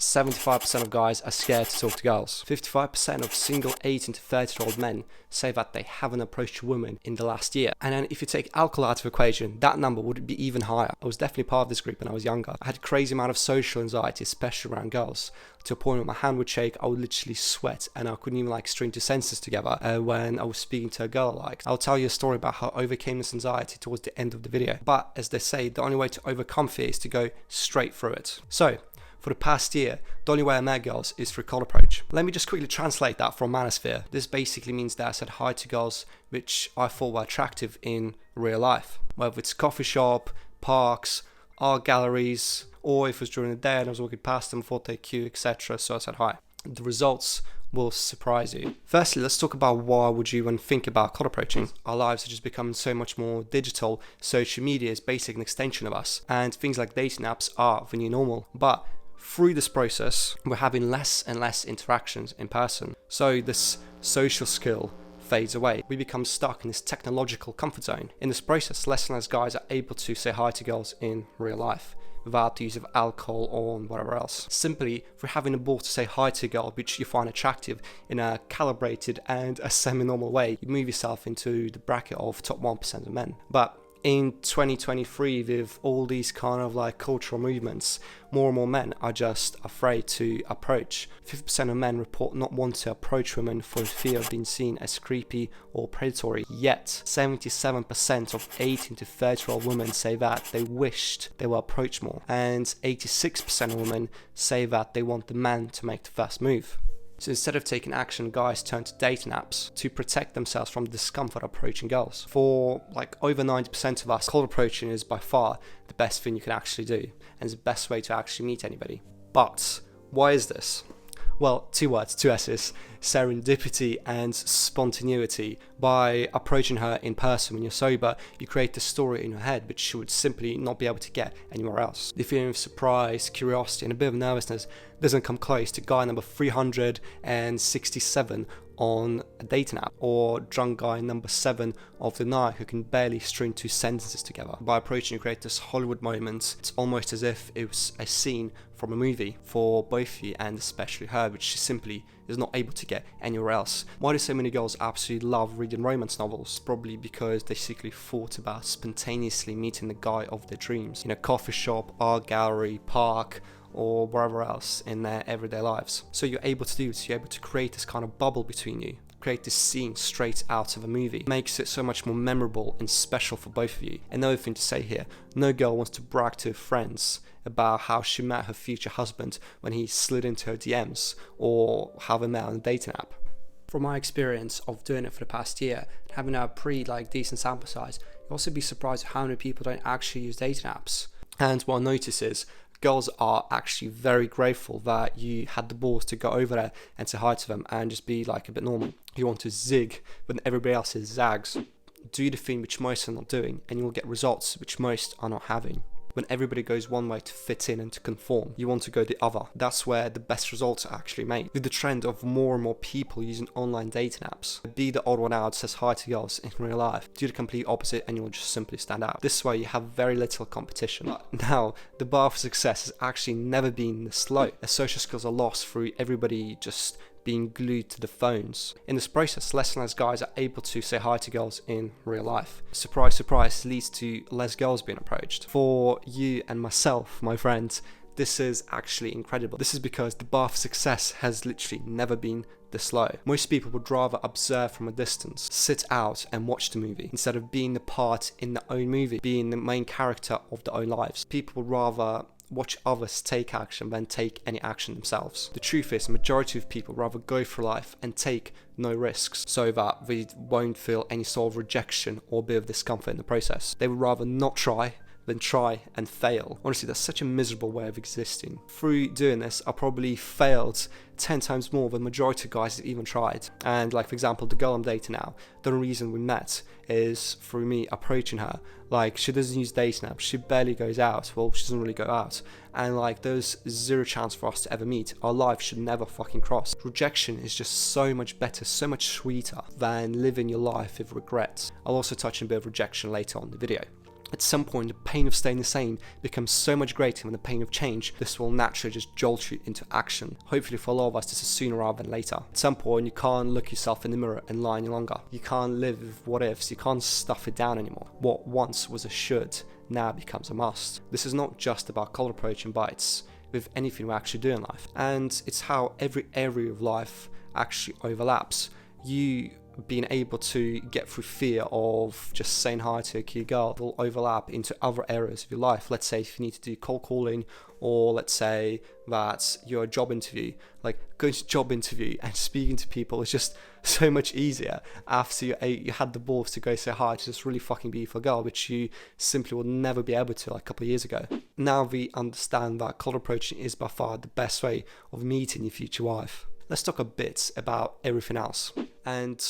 75% of guys are scared to talk to girls. 55% of single 18 to 30-year-old men say that they haven't approached a woman in the last year. And then if you take alcohol out of the equation, that number would be even higher. I was definitely part of this group when I was younger. I had a crazy amount of social anxiety, especially around girls, to a point where my hand would shake, I would literally sweat, and I couldn't even string two sentences together when I was speaking to a girl. I'll tell you a story about how I overcame this anxiety towards the end of the video. But as they say, the only way to overcome fear is to go straight through it. So, for the past year, the only way I met girls is through cold approach. Let me just quickly translate that from manosphere. This basically means that I said hi to girls which I thought were attractive in real life. Whether it's coffee shop, parks, art galleries, or if it was during the day and I was walking past them, thought they're cute, etc. So I said hi. The results will surprise you. Firstly, let's talk about why would you even think about cold approaching. Our lives are just becoming so much more digital. Social media is basically an extension of us, and things like dating apps are the new normal. But through this process, we're having less and less interactions in person. So this social skill fades away. We become stuck in this technological comfort zone. In this process, less and less guys are able to say hi to girls in real life without the use of alcohol or whatever else. Simply for having a ball to say hi to a girl which you find attractive in a calibrated and a semi-normal way, you move yourself into the bracket of top 1% of men. But in 2023, with all these kind of cultural movements, more and more men are just afraid to approach. 50% of men report not wanting to approach women for fear of being seen as creepy or predatory. Yet 77% of 18 to 30-year-old women say that they wished they were approached more, and 86% of women say that they want the man to make the first move. So instead of taking action, guys turn to dating apps to protect themselves from the discomfort of approaching girls. For over 90% of us, cold approaching is by far the best thing you can actually do, and it's the best way to actually meet anybody. But why is this? Well, two words, two S's: serendipity and spontaneity. By approaching her in person when you're sober, you create the story in your head which you would simply not be able to get anywhere else. The feeling of surprise, curiosity, and a bit of nervousness doesn't come close to guy number 367 on a dating app, or drunk guy number 7 of the night who can barely string two sentences together. By approaching, you create this Hollywood moment. It's almost as if it was a scene from a movie for both of you, and especially her, which she simply is not able to get anywhere else. Why do so many girls absolutely love reading romance novels? Probably because they secretly thought about spontaneously meeting the guy of their dreams in a coffee shop, art gallery, park, or wherever else in their everyday lives. So you're able to do this, you're able to create this kind of bubble between you, create this scene straight out of a movie. It makes it so much more memorable and special for both of you. Another thing to say here, no girl wants to brag to her friends about how she met her future husband when he slid into her DMs, or how they met on a dating app. From my experience of doing it for the past year, having a decent sample size, you'll also be surprised at how many people don't actually use dating apps. And what I notice is girls are actually very grateful that you had the balls to go over there and say hi to them and just be a bit normal. You want to zig when everybody else is zags. Do the thing which most are not doing, and you will get results which most are not having. When everybody goes one way to fit in and to conform, you want to go the other. That's where the best results are actually made. With the trend of more and more people using online dating apps, be the odd one out, says hi to girls in real life. Do the complete opposite and you'll just simply stand out. This way you have very little competition. Now, the bar for success has actually never been this low, as social skills are lost through everybody just being glued to the phones. In this process, less and less guys are able to say hi to girls in real life. Surprise, surprise, leads to less girls being approached. For you and myself, my friends, this is actually incredible. This is because the bar for success has literally never been this low. Most people would rather observe from a distance, sit out and watch the movie, instead of being the part in their own movie, being the main character of their own lives. People would rather watch others take action than take any action themselves. The truth is, majority of people rather go through life and take no risks so that they won't feel any sort of rejection or bit of discomfort in the process. They would rather not try than try and fail. Honestly, that's such a miserable way of existing. Through doing this, I probably failed 10 times more than majority of guys that even tried. And for example, the girl I'm dating now, the reason we met is through me approaching her. She doesn't use dating apps, she barely goes out. Well, she doesn't really go out. And there's zero chance for us to ever meet. Our life should never fucking cross. Rejection is just so much better, so much sweeter than living your life with regrets. I'll also touch on a bit of rejection later on in the video. At some point, the pain of staying the same becomes so much greater than the pain of change. This will naturally just jolt you into action. Hopefully for a lot of us, this is sooner rather than later. At some point, you can't look yourself in the mirror and lie any longer. You can't live with what ifs. You can't stuff it down anymore. What once was a should now becomes a must. This is not just about color approaching, but it's with anything we actually do in life. And it's how every area of life actually overlaps. You being able to get through fear of just saying hi to a cute girl will overlap into other areas of your life. Let's say if you need to do cold calling, or let's say that you're a job interview, like going to job interview and speaking to people is just so much easier after you had the balls to go say hi to this really fucking beautiful girl, which you simply would never be able to like a couple of years ago. Now we understand that cold approaching is by far the best way of meeting your future wife. Let's talk a bit about everything else. And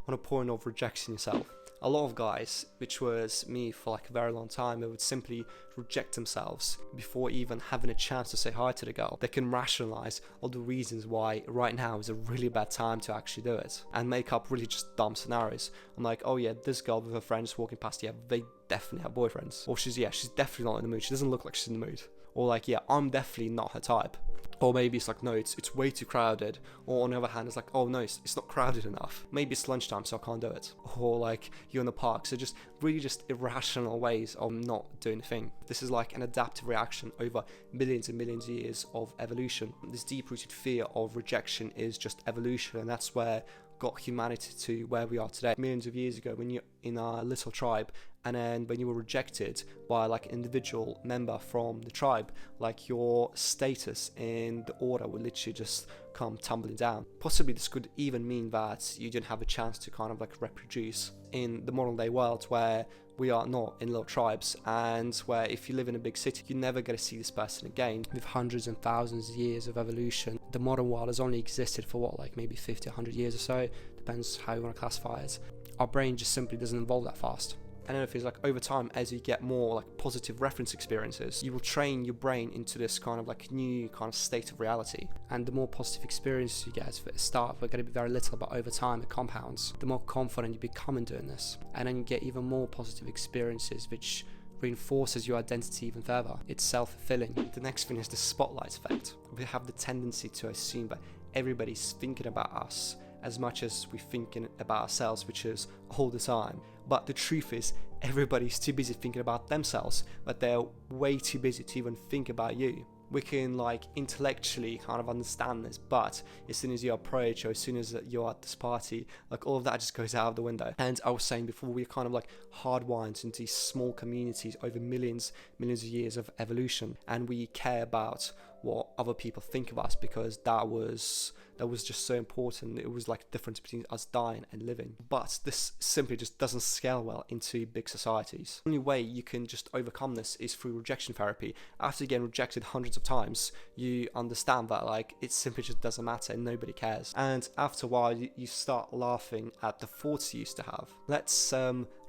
on a point of rejecting yourself, a lot of guys, which was me for like a very long time, they would simply reject themselves before even having a chance to say hi to the girl. They can rationalize all the reasons why right now is a really bad time to actually do it and make up really just dumb scenarios. I'm like, oh yeah, this girl with her friends walking past, yeah, they definitely have boyfriends. Or she's definitely not in the mood. She doesn't look like she's in the mood. Or like, yeah, I'm definitely not her type. Or maybe it's like, no, it's way too crowded. Or on the other hand, it's like, oh no, it's not crowded enough. Maybe it's lunchtime, so I can't do it. Or like, you're in the park. So just really just irrational ways of not doing the thing. This is like an adaptive reaction over millions and millions of years of evolution. This deep-rooted fear of rejection is just evolution, and that's where got humanity to where we are today. Millions of years ago, when you're in a little tribe, and then when you were rejected by like an individual member from the tribe, like your status in the order would literally just come tumbling down. Possibly this could even mean that you didn't have a chance to kind of like reproduce in the modern day world, where we are not in little tribes, and where if you live in a big city, you're never going to see this person again. With hundreds and thousands of years of evolution, the modern world has only existed for what, like maybe 50, 100 years or so, depends how you want to classify it. Our brain just simply doesn't evolve that fast. And then it feels like over time, as you get more like positive reference experiences, you will train your brain into this kind of like new kind of state of reality. And the more positive experiences you get at the start, we're going to be very little, but over time it compounds. The more confident you become in doing this, and then you get even more positive experiences, which reinforces your identity even further. It's self-fulfilling. The next thing is the spotlight effect. We have the tendency to assume that everybody's thinking about us as much as we're thinking about ourselves, which is all the time. But the truth is, everybody's too busy thinking about themselves, but they're way too busy to even think about you. We can like intellectually kind of understand this, but as soon as you approach, or as soon as you're at this party, like all of that just goes out of the window. And I was saying before, we're kind of like hardwired into these small communities over millions of years of evolution, and we care about what other people think of us because that was just so important. It was like the difference between us dying and living. But this simply just doesn't scale well into big societies. The only way you can just overcome this is through rejection therapy. After getting rejected hundreds of times, you understand that like it simply just doesn't matter and nobody cares. And after a while, you start laughing at the thoughts you used to have. Let's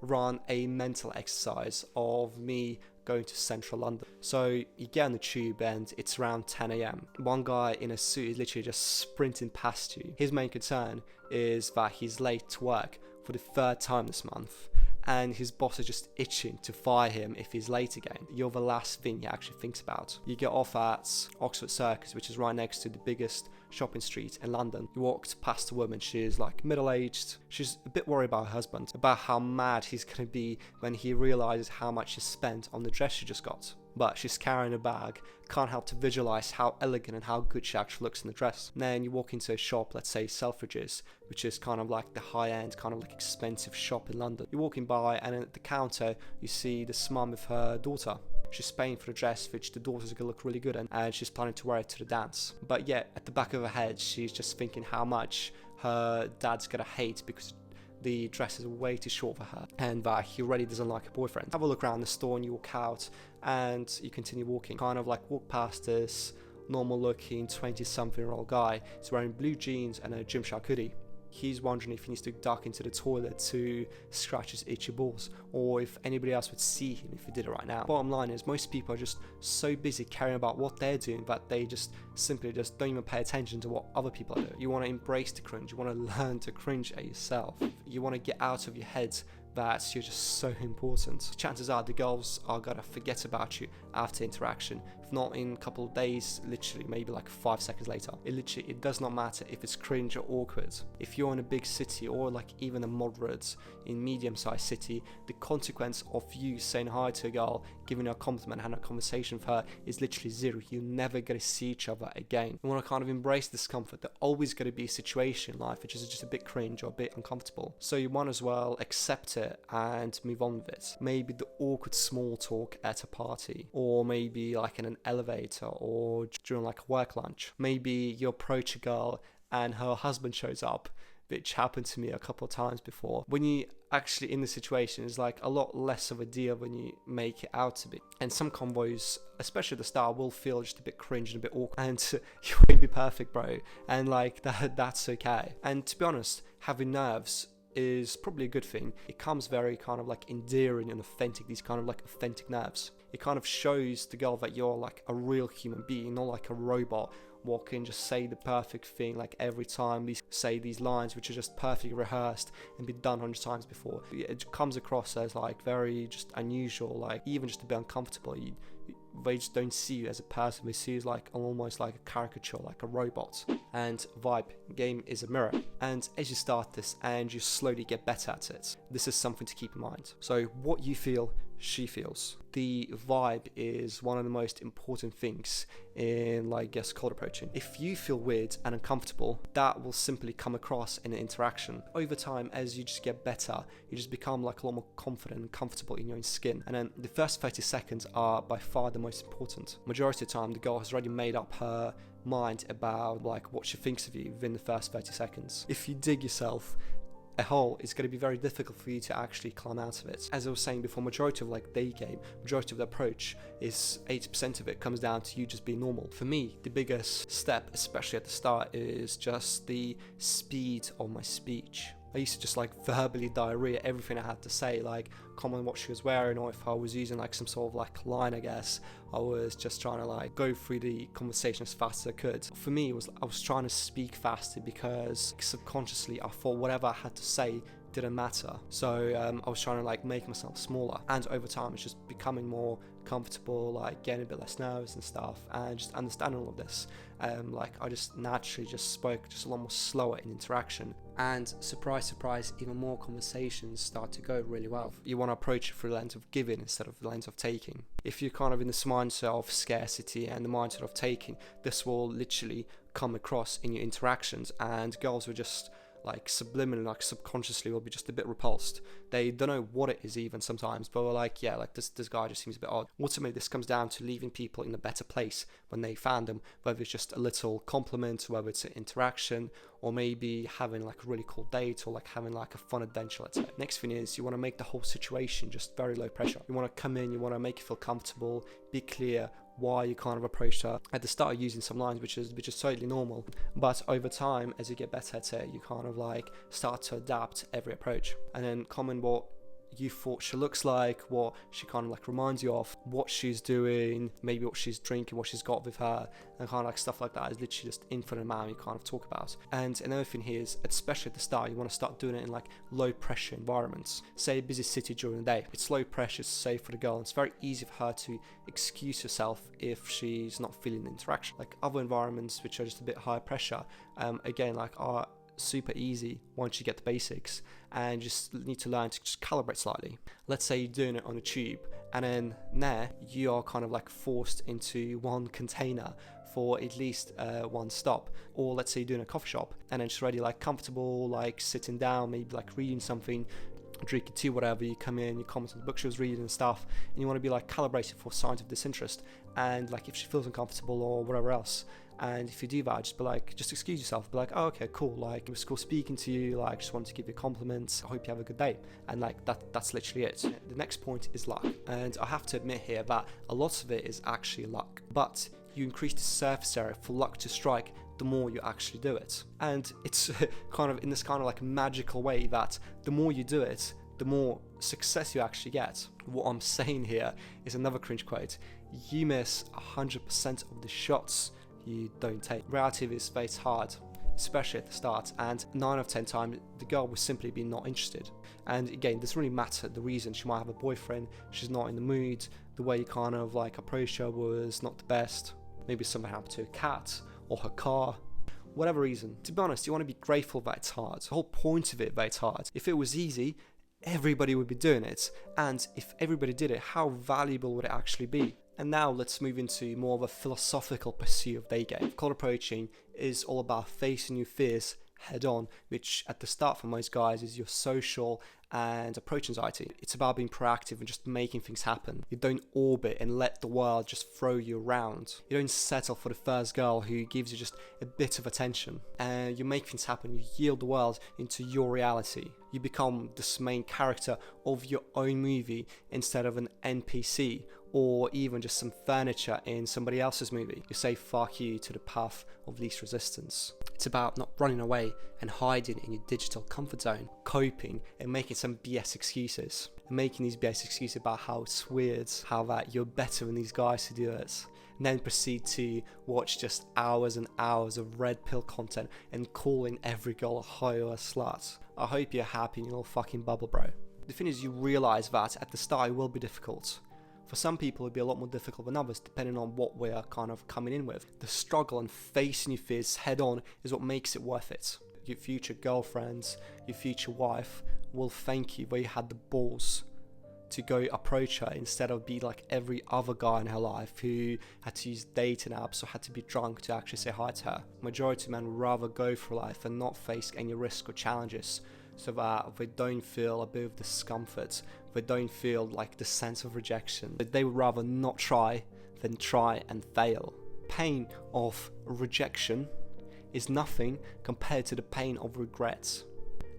run a mental exercise of me going to central London. So you get on the tube and it's around 10 a.m. One guy in a suit is literally just sprinting past you. His main concern is that he's late to work for the third time this month, and his boss is just itching to fire him if he's late again. You're the last thing he actually thinks about. You get off at Oxford Circus, which is right next to the biggest shopping street in London. You walked past a woman. She's like middle-aged. She's a bit worried about her husband, about how mad he's going to be when he realizes how much she spent on the dress she just got. But she's carrying a bag, can't help to visualize how elegant and how good she actually looks in the dress. And then you walk into a shop, let's say Selfridges, which is kind of like the high-end, kind of like expensive shop in London. You're walking by, and at the counter you see this mum with her daughter. She's paying for the dress, which the daughter's gonna look really good in, and she's planning to wear it to the dance. But yet, at the back of her head, she's just thinking how much her dad's gonna hate because the dress is way too short for her, and that he really doesn't like her boyfriend. Have a look around the store, and you walk out, and you continue walking. Kind of like walk past this normal-looking 20-something-year-old guy. He's wearing blue jeans and a Gymshark hoodie. He's wondering if he needs to duck into the toilet to scratch his itchy balls, or if anybody else would see him if he did it right now. Bottom line is, most people are just so busy caring about what they're doing that they just simply just don't even pay attention to what other people are doing. You want to embrace the cringe. You want to learn to cringe at yourself. You want to get out of your head that you're just so important. Chances are the girls are gonna forget about you after interaction. If not in a couple of days, literally maybe like 5 seconds later. It does not matter if it's cringe or awkward. If you're in a big city or like even a moderate in medium-sized city, the consequence of you saying hi to a girl, giving her a compliment, having a conversation with her is literally zero. You're never gonna see each other again. You want to kind of embrace discomfort. There's always going to be a situation in life which is just a bit cringe or a bit uncomfortable, so you might as well accept it and move on with it. Maybe the awkward small talk at a party, or maybe like in an elevator or during like a work lunch. Maybe you approach a girl and her husband shows up, which happened to me a couple of times before. When you actually in the situation, it's like a lot less of a deal when you make it out to be. And some convoys, especially at the start, will feel just a bit cringe and a bit awkward, and you won't be perfect, bro, and like that's okay. And to be honest, having nerves is probably a good thing. It comes very kind of like endearing and authentic, these kind of like authentic nerves. It kind of shows the girl that you're like a real human being, not like a robot walking, just say the perfect thing like every time, say these lines which are just perfectly rehearsed and been done 100 times before. It comes across as like very just unusual, like even just a bit uncomfortable. They just don't see you as a person, they see you as like almost like a caricature, like a robot. And vibe game is a mirror, and as you start this and you slowly get better at it, this is something to keep in mind. So what you feel, she feels. The vibe is one of the most important things in like guest cold approaching. If you feel weird and uncomfortable, that will simply come across in an interaction. Over time, as you just get better, you just become like a lot more confident and comfortable in your own skin. And then the first 30 seconds are by far the most important. Majority of the time, the girl has already made up her mind about like what she thinks of you within the first 30 seconds. If you dig yourself a hole, it's going to be very difficult for you to actually climb out of it. As I was saying before, majority of like Daygame, majority of the approach is 80% of it comes down to you just being normal. For me, the biggest step, especially at the start, is just the speed of my speech. I used to just like verbally diarrhea everything I had to say, like comment what she was wearing, or if I was using like some sort of like line, I guess I was just trying to like go through the conversation as fast as I could. For me, I was trying to speak faster because subconsciously I thought whatever I had to say didn't matter. So I was trying to like make myself smaller, and over time it's just becoming more comfortable, like getting a bit less nervous and stuff, and just understanding all of this. Like I just naturally just spoke just a lot more slower in interaction, and surprise surprise, even more conversations start to go really well. You want to approach it through the lens of giving instead of the lens of taking. If you're kind of in this mindset of scarcity and the mindset of taking, this will literally come across in your interactions, and girls will just like subliminally, like subconsciously will be just a bit repulsed. They don't know what it is even sometimes, but we're like, yeah, like this guy just seems a bit odd. Ultimately, this comes down to leaving people in a better place when they found them, whether it's just a little compliment, whether it's an interaction, or maybe having like a really cool date, or like having like a fun adventure, let's say. Next thing is you want to make the whole situation just very low pressure. You want to come in, you want to make you feel comfortable, be clear why you kind of approached her. At the start, using some lines which is totally normal, but over time, as you get better at it, you kind of like start to adapt every approach, and then comment what you thought she looks like, what she kind of like reminds you of, what she's doing, maybe what she's drinking, what she's got with her, and kind of like stuff like that is literally just infinite amount you kind of talk about. And another thing here is, especially at the start, you want to start doing it in like low pressure environments. Say a busy city during the day, it's low pressure, it's safe for the girl, and it's very easy for her to excuse herself if she's not feeling the interaction. Like other environments which are just a bit higher pressure, again, like are super easy once you get the basics, and just need to learn to just calibrate slightly. Let's say you're doing it on a tube, and then there you are kind of like forced into one container for at least one stop. Or let's say you're doing a coffee shop, and then just already like comfortable, like sitting down, maybe like reading something, drinking tea, whatever. You come in, you comment on the book she was reading and stuff, and you want to be like calibrated for signs of disinterest, and like if she feels uncomfortable or whatever else. And if you do that, just be like, just excuse yourself, be like, oh, okay, cool, like it was cool speaking to you, like just wanted to give you compliments, I hope you have a good day. And like that's literally it. The next point is luck, and I have to admit here that a lot of it is actually luck, but you increase the surface area for luck to strike the more you actually do it. And it's kind of in this kind of like magical way that the more you do it, the more success you actually get. What I'm saying here is another cringe quote: you miss 100% of the shots you don't take. Reality is very hard. especially at the start, and 9 out of 10 times the girl would simply be not interested. And again, it doesn't really matter the reason. She might have a boyfriend, she's not in the mood, the way you kind of like approached her was not the best, maybe something happened to her cat or her car, whatever reason. To be honest, you want to be grateful that it's hard. The whole point of it that it's hard. If it was easy, everybody would be doing it, and if everybody did it, how valuable would it actually be? And now let's move into more of a philosophical pursuit of Daygame. Cold approaching is all about facing your fears head on, which at the start for most guys is your social and approach anxiety. It's about being proactive and just making things happen. You don't orbit and let the world just throw you around. You don't settle for the first girl who gives you just a bit of attention. And you make things happen. You yield the world into your reality. You become this main character of your own movie instead of an NPC or even just some furniture in somebody else's movie. You say fuck you to the path of least resistance. It's about not running away and hiding in your digital comfort zone, coping and making some BS excuses. And making these BS excuses about how it's weird, how that you're better than these guys who do it. And then proceed to watch just hours and hours of red pill content and calling every girl a hoe or a slut. I hope you're happy in your little fucking bubble, bro. The thing is, you realise that at the start it will be difficult. For some people it'll be a lot more difficult than others depending on what we're kind of coming in with. The struggle and facing your fears head on is what makes it worth it. Your future girlfriends, your future wife will thank you where you had the balls to go approach her instead of be like every other guy in her life who had to use dating apps or had to be drunk to actually say hi to her. Majority of men would rather go for life and not face any risk or challenges, so that they don't feel a bit of discomfort, they don't feel like the sense of rejection. They would rather not try than try and fail. Pain of rejection is nothing compared to the pain of regret.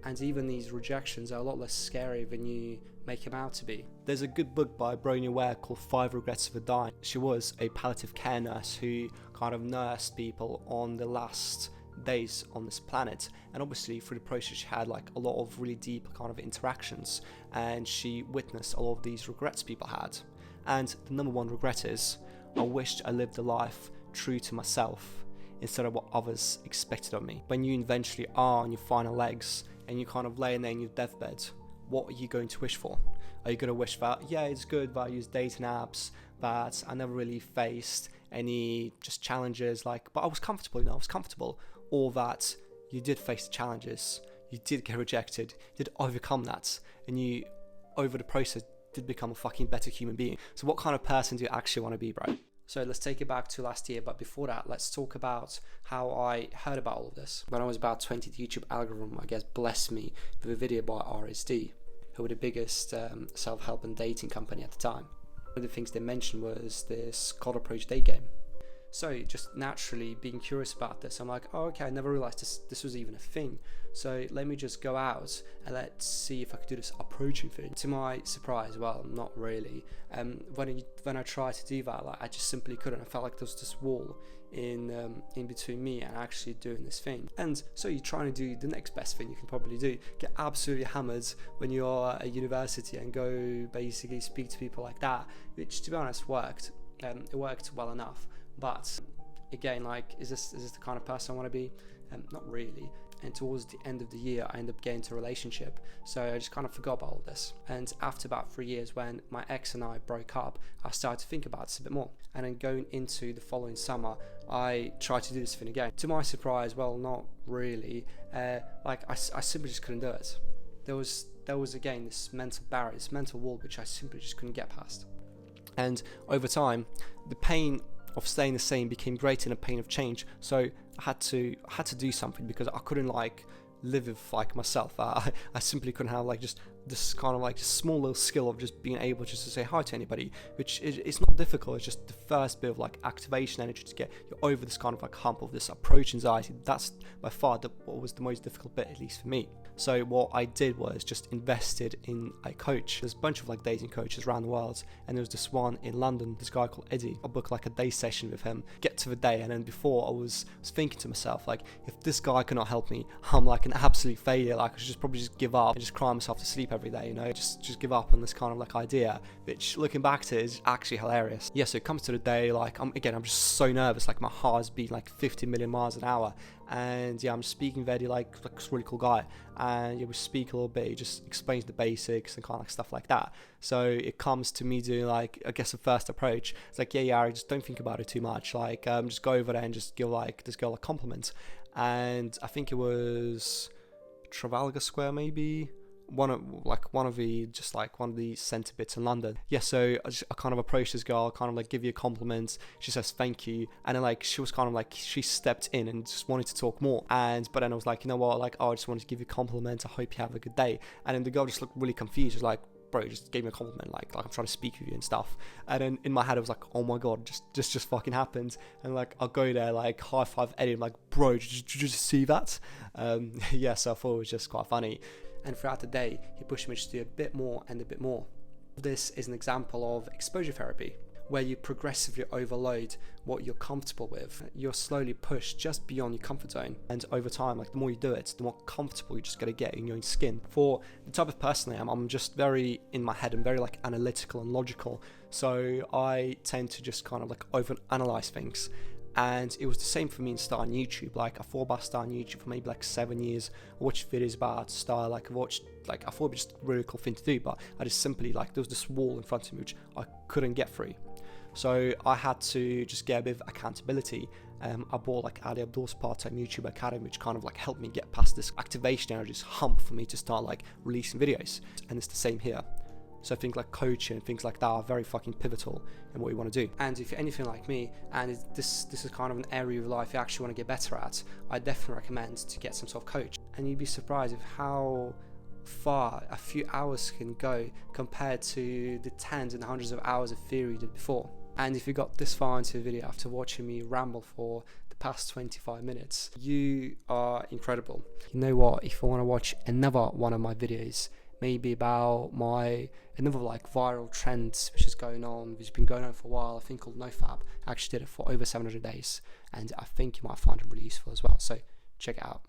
And even these rejections are a lot less scary than you make them out to be. There's a good book by Bronnie Ware called 5 Regrets of a Dying. She was a palliative care nurse who kind of nursed people on the last days on this planet, and obviously through the process she had like a lot of really deep kind of interactions, and she witnessed a lot of these regrets people had. And the number one regret is, I wished I lived a life true to myself instead of what others expected of me. When you eventually are on your final legs and you kind of laying there in your deathbed, what are you going to wish for? Are you going to wish that, yeah, it's good that I use dating apps, that I never really faced any just challenges, like, but I was comfortable, I was comfortable, or that you did face the challenges, you did get rejected, you did overcome that, and you, over the process, did become a fucking better human being. So what kind of person do you actually want to be, bro? So let's take it back to last year, but before that, let's talk about how I heard about all of this. When I was about 20, the YouTube algorithm, I guess, blessed me with a video by RSD, who were the biggest self-help and dating company at the time. One of the things they mentioned was this cold approach Daygame. So just naturally being curious about this, I'm like, oh, okay, I never realized this was even a thing. So let me just go out and let's see if I could do this approaching thing. To my surprise, well, not really. When I tried to do that, like, I just simply couldn't. I felt like there was this wall in between me and actually doing this thing. And so you're trying to do the next best thing you can probably do. Get absolutely hammered when you're at university and go basically speak to people like that, which to be honest worked. It worked well enough. But again, like, is this the kind of person I want to be? Not really. And towards the end of the year, I ended up getting into a relationship. So I just kind of forgot about all this. And after about 3 years, when my ex and I broke up, I started to think about this a bit more. And then going into the following summer, I tried to do this thing again. To my surprise, well, not really. I simply just couldn't do it. There was again this mental barrier, this mental wall, which I simply just couldn't get past. And over time, the pain of staying the same became greater than the pain of change. So I had to do something, because I couldn't like live with like myself. I simply couldn't have like just this kind of like just small little skill of just being able just to say hi to anybody, which it's not difficult. It's just the first bit of like activation energy to get you over this kind of like hump of this approach anxiety. That's by far what was the most difficult bit, at least for me. So what I did was just invested in a coach. There's a bunch of like dating coaches around the world, and there was this one in London, this guy called Eddie. I booked like a day session with him, get to the day, and then before I was thinking to myself, like, if this guy cannot help me, I'm like an absolute failure. Like, I should probably just give up and just cry myself to sleep every day, you know, just give up on this kind of like idea, which looking back to is actually hilarious. Yeah, so it comes to the day, like, I'm just so nervous, like my heart's beating like 50 million miles an hour, and yeah, I'm speaking very like this really cool guy, and yeah, we speak a little bit, he just explains the basics and kind of like stuff like that. So it comes to me doing like, I guess, the first approach. It's like, yeah, Ari, just don't think about it too much, like just go over there and just give like this girl a compliment. And I think it was Trafalgar Square, maybe one of the centre bits in London. Yeah, so I kind of approached this girl, kind of like give you a compliment. She says thank you, and then like she was kind of like, she stepped in and just wanted to talk more. But then I was like, you know what, like, oh, I just wanted to give you a compliment, I hope you have a good day. And then the girl just looked really confused. She was like, bro, just gave me a compliment, like I'm trying to speak with you and stuff. And then in my head I was like, oh my god, just fucking happened. And like I'll go there, like high five Eddie, I'm like, bro, did you just see that? Yeah, so I thought it was just quite funny. And throughout the day, he pushed me to do a bit more and a bit more. This is an example of exposure therapy, where you progressively overload what you're comfortable with. You're slowly pushed just beyond your comfort zone. And over time, like the more you do it, the more comfortable you're just gonna get in your own skin. For the type of person I am, I'm just very in my head and very like analytical and logical. So I tend to just kind of like overanalyze things. And it was the same for me in starting YouTube. Like I thought about starting YouTube for maybe like 7 years. I watched videos about style, like I thought it was just a really cool thing to do, but I just simply, like, there was this wall in front of me which I couldn't get through. So I had to just get a bit of accountability. I bought like Ali Abdul's part-time YouTube Academy, which kind of like helped me get past this activation energy, this hump for me to start like releasing videos. And it's the same here. So things like coaching and things like that are very fucking pivotal in what you want to do. And if you're anything like me, and this is kind of an area of life you actually want to get better at, I definitely recommend to get some sort of coach. And you'd be surprised of how far a few hours can go compared to the tens and hundreds of hours of theory you did before. And if you got this far into the video after watching me ramble for the past 25 minutes, you are incredible. You know what, if you want to watch another one of my videos, maybe about another like viral trend which has been going on for a while, I think called NoFap. I actually did it for over 700 days, and I think you might find it really useful as well, so check it out.